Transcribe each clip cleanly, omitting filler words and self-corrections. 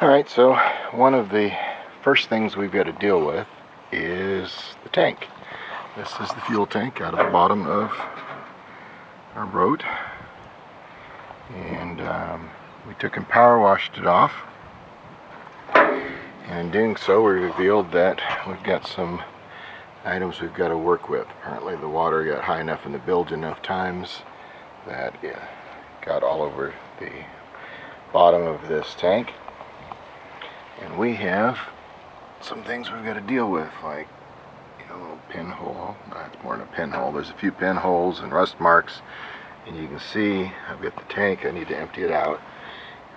Alright, so one of the first things we've got to deal with is the tank. This is the fuel tank out of the bottom of our boat. And we took and power washed it off. And in doing so, we revealed that we've got some items we've got to work with. Apparently the water got high enough in the bilge enough times that it got all over the bottom of this tank. And we have some things we've got to deal with, like a little pinhole. It's more than a pinhole. There's a few pinholes and rust marks, and you can see I've got the tank. I need to empty it out.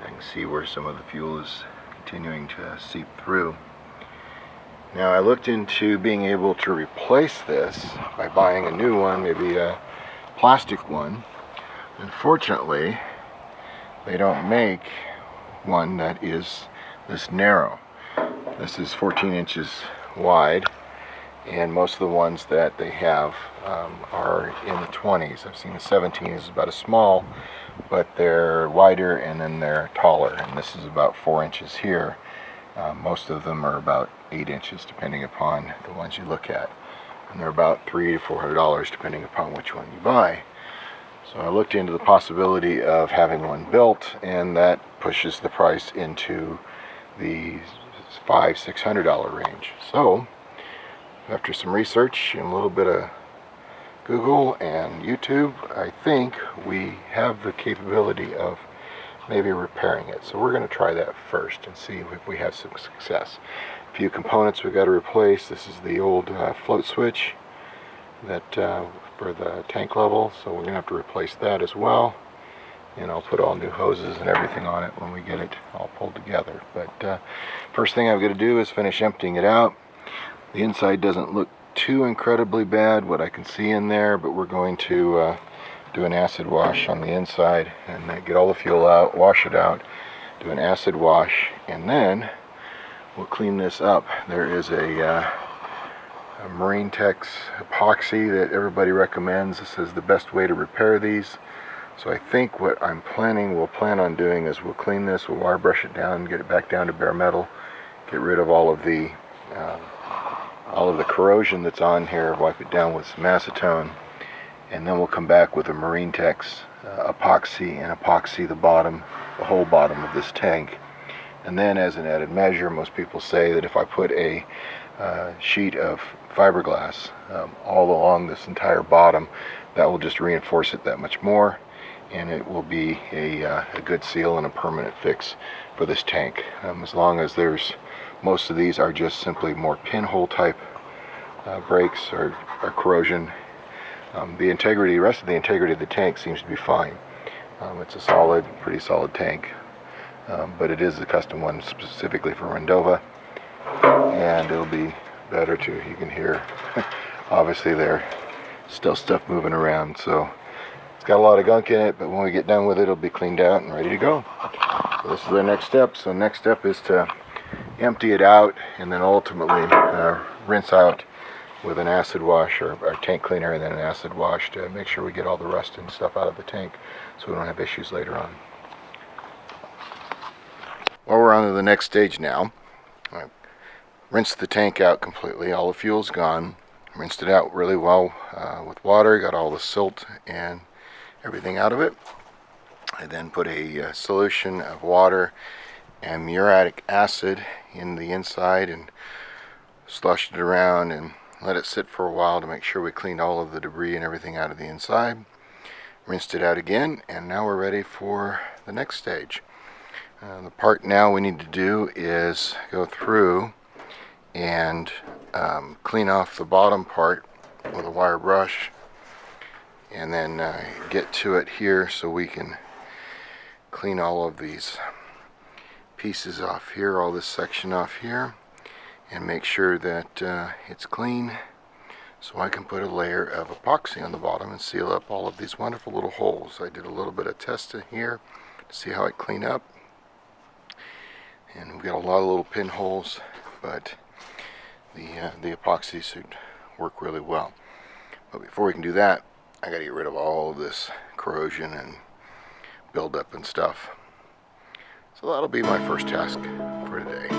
I can see where some of the fuel is continuing to seep through. Now I looked into being able to replace this by buying a new one, maybe a plastic one. Unfortunately, they don't make one that is this narrow. This is 14 inches wide, and most of the ones that they have are in the 20s. I've seen the 17 is about as small, but they're wider and then they're taller, and this is about 4 inches here. Most of them are about 8 inches depending upon the ones you look at, and they're about $300 to $400 depending upon which one you buy. So I looked into the possibility of having one built, and that pushes the price into the $500–600 range. So after some research and a little bit of Google and YouTube, I think we have the capability of maybe repairing it. So we're going to try that first and see if we have some success. A few components we've got to replace. This is the old float switch that for the tank level, so we're going to have to replace that as well. And I'll put all new hoses and everything on it when we get it all pulled together. But first thing I've got to do is finish emptying it out. The inside doesn't look too incredibly bad, what I can see in there, but we're going to do an acid wash on the inside and get all the fuel out, wash it out, do an acid wash, and then we'll clean this up. There is a Marine Tex epoxy that everybody recommends. This is the best way to repair these. So I think what we'll plan on doing is we'll clean this, we'll wire brush it down, get it back down to bare metal, get rid of all of the corrosion that's on here, wipe it down with some acetone, and then we'll come back with a Marine Tex epoxy and epoxy the whole bottom of this tank. And then as an added measure, most people say that if I put a sheet of fiberglass all along this entire bottom, that will just reinforce it that much more, and it will be a good seal and a permanent fix for this tank. As long as most of these are just simply more pinhole type breaks or corrosion. The rest of the integrity of the tank seems to be fine. It's a pretty solid tank, but it is a custom one specifically for Rendova, and it'll be better too. You can hear obviously there's still stuff moving around, so it's got a lot of gunk in it, but when we get done with it, it'll be cleaned out and ready to go. So this is the next step. So next step is to empty it out and then ultimately rinse out with an acid wash or tank cleaner, and then an acid wash to make sure we get all the rust and stuff out of the tank so we don't have issues later on. Well, we're on to the next stage now. I rinsed the tank out completely. All the fuel's gone. Rinsed it out really well with water, got all the silt and everything out of it. I then put a solution of water and muriatic acid in the inside and slushed it around and let it sit for a while to make sure we cleaned all of the debris and everything out of the inside. Rinsed it out again, and now we're ready for the next stage. The part now we need to do is go through and clean off the bottom part with a wire brush, and then get to it here so we can clean all of these pieces off here, all this section off here, and make sure that it's clean so I can put a layer of epoxy on the bottom and seal up all of these wonderful little holes. I did a little bit of testing here to see how it clean up, and we've got a lot of little pinholes, but the epoxy should work really well. But before we can do that, I got to get rid of all of this corrosion and buildup and stuff. So that'll be my first task over today.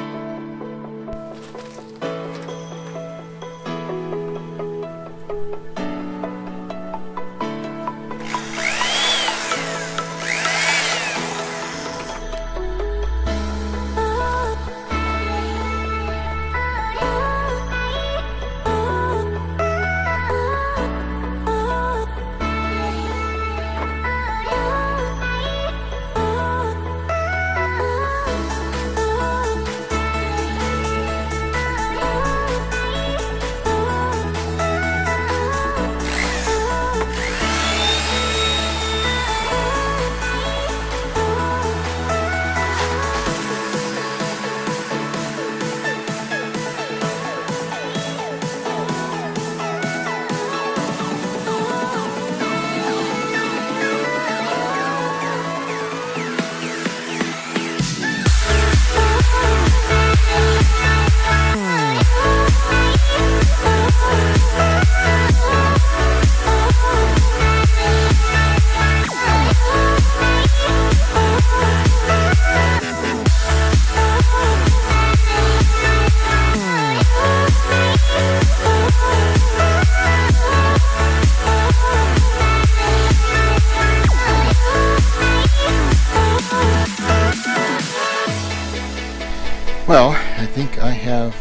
Well, I think I have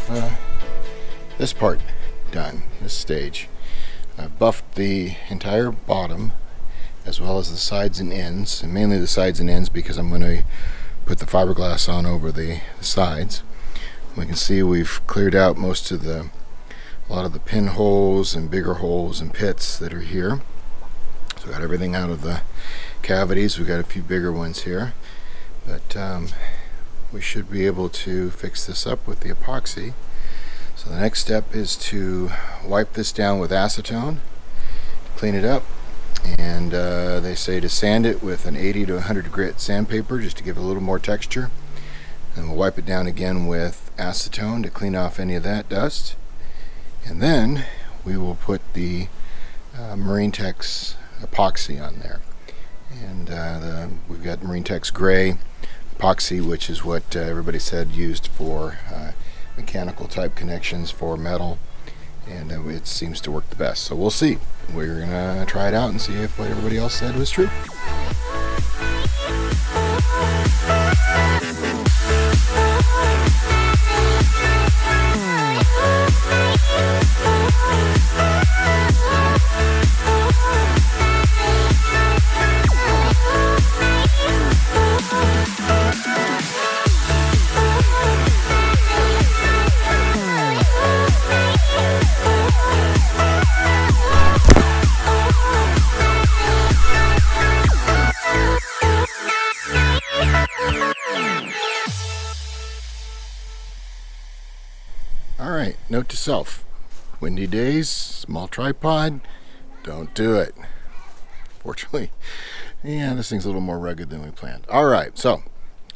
this part done, this stage. I've buffed the entire bottom as well as the sides and ends, and mainly the sides and ends because I'm going to put the fiberglass on over the sides. We can see we've cleared out most of a lot of the pinholes and bigger holes and pits that are here. So we got everything out of the cavities. We've got a few bigger ones here, but we should be able to fix this up with the epoxy. So the next step is to wipe this down with acetone, clean it up, and they say to sand it with an 80 to 100 grit sandpaper just to give it a little more texture. And we'll wipe it down again with acetone to clean off any of that dust. And then we will put the Marine Tex epoxy on there. And we've got Marine Tex gray epoxy, which is what everybody said used for mechanical type connections for metal, and it seems to work the best. So we'll see. We're gonna try it out and see if what everybody else said was true. Alright, note to self. Windy days, small tripod, don't do it. Fortunately, yeah, this thing's a little more rugged than we planned. Alright, so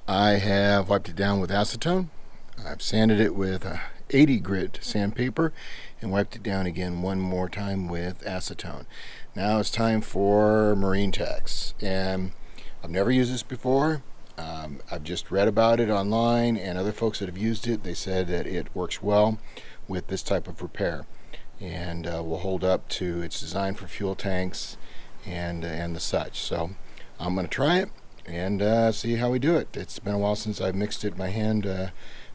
I have wiped it down with acetone. I've sanded it with 80 grit sandpaper and wiped it down again one more time with acetone. Now it's time for Marine Tex. And I've never used this before. I've just read about it online, and other folks that have used it, they said that it works well with this type of repair and will hold up to, it's designed for fuel tanks and the such. So I'm going to try it and see how we do it. It's been a while since I've mixed it by hand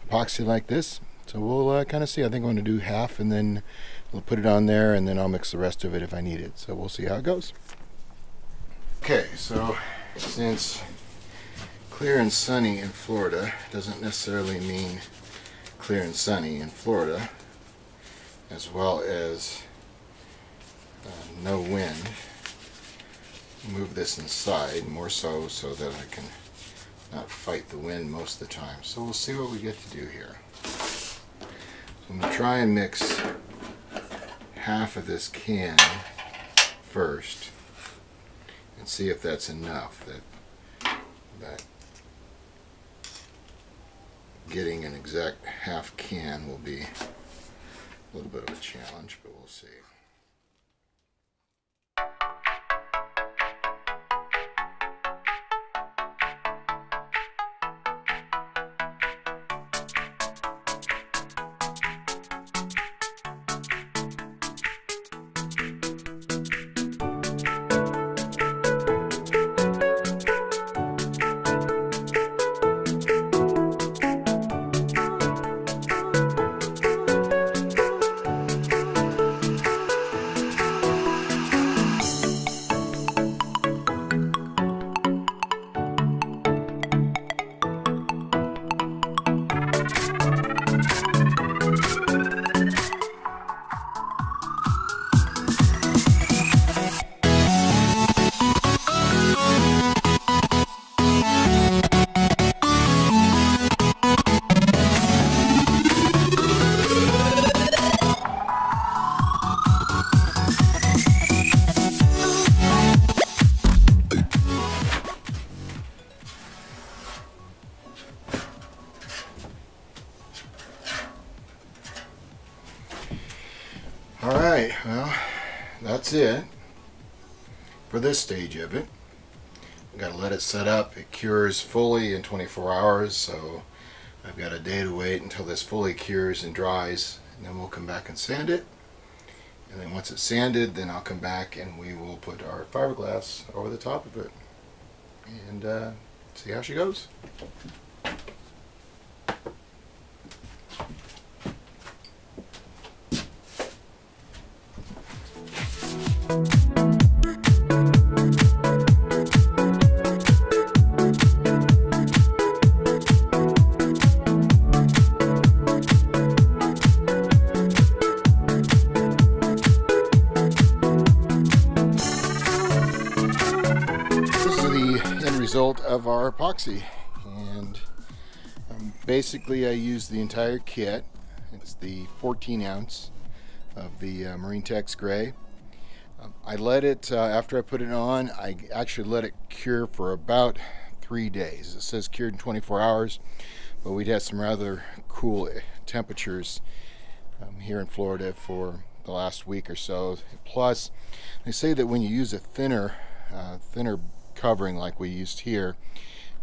epoxy like this, so we'll kind of see. I think I'm going to do half and then we'll put it on there, and then I'll mix the rest of it if I need it. So we'll see how it goes. Okay, so since clear and sunny in Florida doesn't necessarily mean clear and sunny in Florida, as well as no wind. Move this inside more so that I can not fight the wind most of the time. So we'll see what we get to do here. So I'm going to try and mix half of this can first and see if that's enough. That getting an exact half can will be a little bit of a challenge, but we'll see. Alright, well, that's it for this stage of it. I've got to let it set up. It cures fully in 24 hours, so I've got a day to wait until this fully cures and dries, and then we'll come back and sand it. And then once it's sanded, then I'll come back and we will put our fiberglass over the top of it and see how she goes. Result of our epoxy, and basically I used the entire kit. It's the 14 ounce of the Marine Tex Gray. I let it, after I put it on, I actually let it cure for about 3 days. It says cured in 24 hours, but we'd had some rather cool temperatures here in Florida for the last week or so. Plus, they say that when you use a thinner covering like we used here,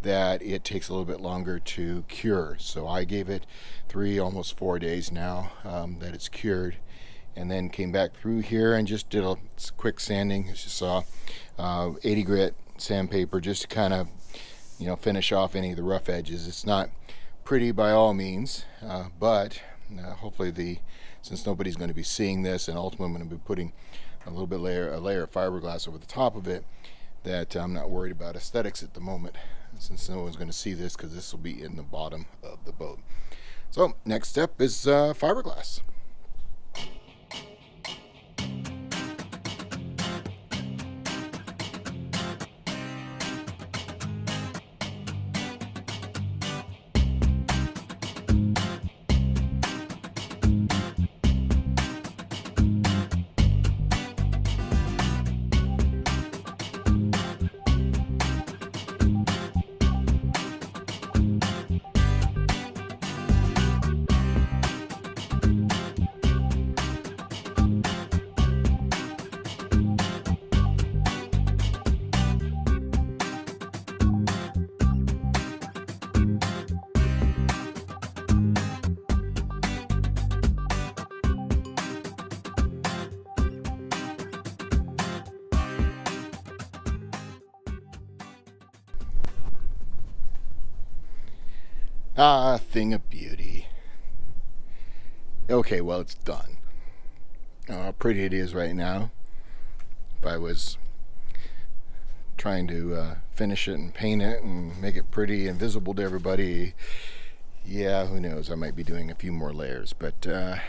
that it takes a little bit longer to cure. So I gave it 3, almost 4 days now that it's cured, and then came back through here and just did a quick sanding, as you saw, 80 grit sandpaper, just to kind of, you know, finish off any of the rough edges. It's not pretty by all means, but hopefully since nobody's going to be seeing this, and ultimately I'm going to be putting a layer of fiberglass over the top of it, that I'm not worried about aesthetics at the moment, since no one's going to see this, because this will be in the bottom of the boat. So next step is fiberglass. Ah, thing of beauty. Okay, well, it's done. How pretty it is right now. If I was trying to finish it and paint it and make it pretty and visible to everybody, yeah, who knows, I might be doing a few more layers. But the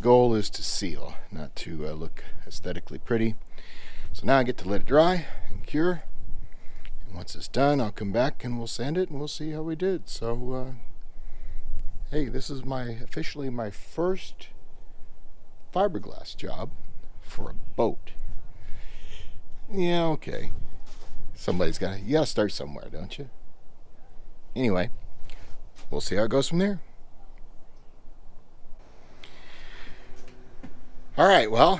goal is to seal, not to look aesthetically pretty. So now I get to let it dry and cure. Once it's done, I'll come back and we'll sand it and we'll see how we did. So, hey, this is officially my first fiberglass job for a boat. Yeah, okay. You gotta start somewhere, don't you? Anyway, we'll see how it goes from there. All right, well,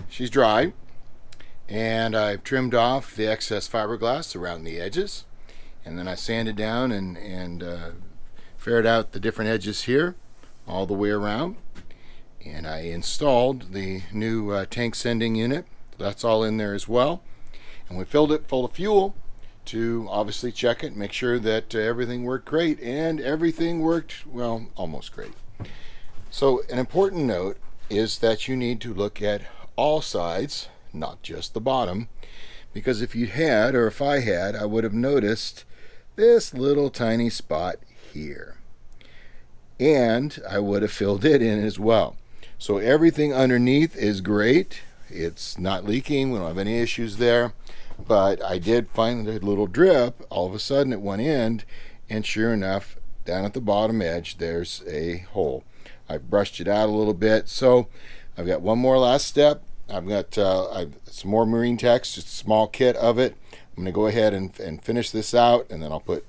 she's dry. And I've trimmed off the excess fiberglass around the edges, and then I sanded down and ferreted out the different edges here all the way around, and I installed the new tank sending unit. That's all in there as well, and we filled it full of fuel to obviously check it, make sure that everything worked great, and everything worked, well, almost great. So an important note is that you need to look at all sides, not just the bottom, because if you had, or if I had, I would have noticed this little tiny spot here, and I would have filled it in as well. So everything underneath is great. It's not leaking. We don't have any issues there, but I did find a little drip all of a sudden at one end, and sure enough, down at the bottom edge there's a hole. I've brushed it out a little bit, so I've got one more last step. I've got some more Marine Tex, just a small kit of it. I'm going to go ahead and finish this out, and then I'll put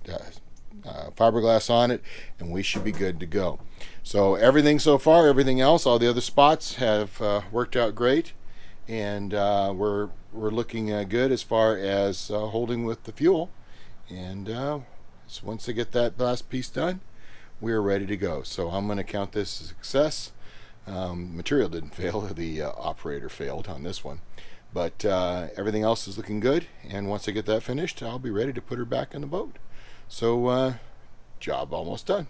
fiberglass on it, and we should be good to go. So everything so far, everything else, all the other spots have worked out great, and we're looking good as far as holding with the fuel. And so once I get that last piece done, we're ready to go. So I'm going to count this a success. Material didn't fail, the operator failed on this one, but everything else is looking good, and once I get that finished, I'll be ready to put her back in the boat. So job almost done.